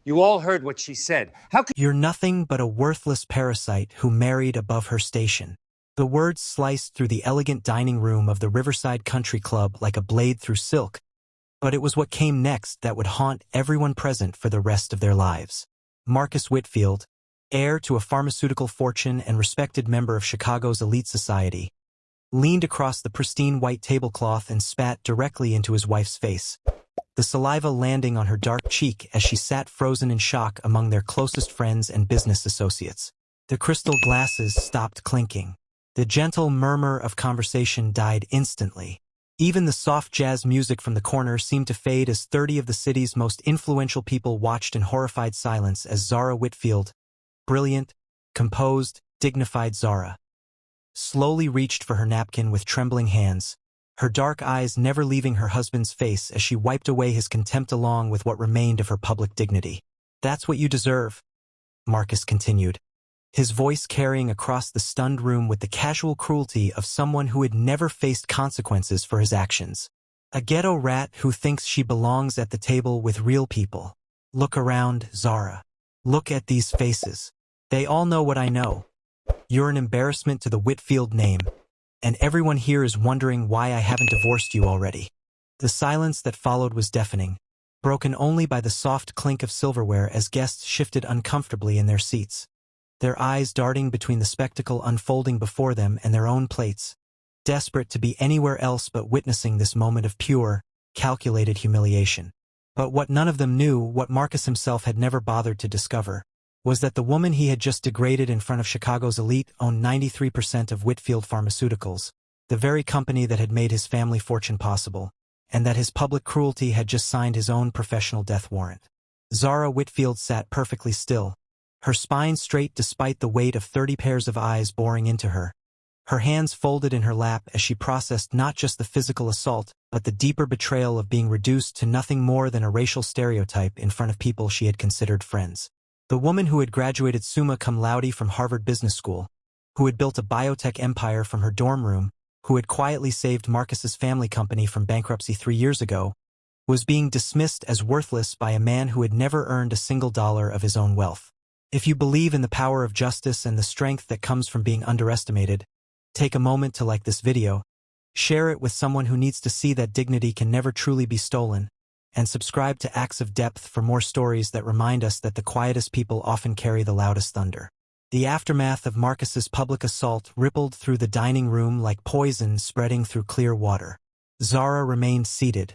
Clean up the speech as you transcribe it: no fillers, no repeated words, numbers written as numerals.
You all heard what she said. How could— You're nothing but a worthless parasite who married above her station. The words sliced through the elegant dining room of the Riverside Country Club like a blade through silk, but it was what came next that would haunt everyone present for the rest of their lives. Marcus Whitfield, heir to a pharmaceutical fortune and respected member of Chicago's elite society, leaned across the pristine white tablecloth and spat directly into his wife's face, the saliva landing on her dark cheek as she sat frozen in shock among their closest friends and business associates. The crystal glasses stopped clinking. The gentle murmur of conversation died instantly. Even the soft jazz music from the corner seemed to fade as 30 of the city's most influential people watched in horrified silence as Zara Whitfield, brilliant, composed, dignified Zara, slowly reached for her napkin with trembling hands, her dark eyes never leaving her husband's face as she wiped away his contempt along with what remained of her public dignity. "That's what you deserve," Marcus continued, his voice carrying across the stunned room with the casual cruelty of someone who had never faced consequences for his actions. "A ghetto rat who thinks she belongs at the table with real people. Look around, Zara. Look at these faces. They all know what I know. You're an embarrassment to the Whitfield name, and everyone here is wondering why I haven't divorced you already." The silence that followed was deafening, broken only by the soft clink of silverware as guests shifted uncomfortably in their seats, their eyes darting between the spectacle unfolding before them and their own plates, desperate to be anywhere else but witnessing this moment of pure, calculated humiliation. But what none of them knew, what Marcus himself had never bothered to discover, was that the woman he had just degraded in front of Chicago's elite owned 93% of Whitfield Pharmaceuticals, the very company that had made his family fortune possible, and that his public cruelty had just signed his own professional death warrant. Zara Whitfield sat perfectly still, her spine straight despite the weight of 30 pairs of eyes boring into her, her hands folded in her lap as she processed not just the physical assault, but the deeper betrayal of being reduced to nothing more than a racial stereotype in front of people she had considered friends. The woman who had graduated summa cum laude from Harvard Business School, who had built a biotech empire from her dorm room, who had quietly saved Marcus's family company from bankruptcy 3 years ago, was being dismissed as worthless by a man who had never earned a single dollar of his own wealth. If you believe in the power of justice and the strength that comes from being underestimated, take a moment to like this video, share it with someone who needs to see that dignity can never truly be stolen, and subscribe to Acts of Depth for more stories that remind us that the quietest people often carry the loudest thunder. The aftermath of Marcus's public assault rippled through the dining room like poison spreading through clear water. Zara remained seated,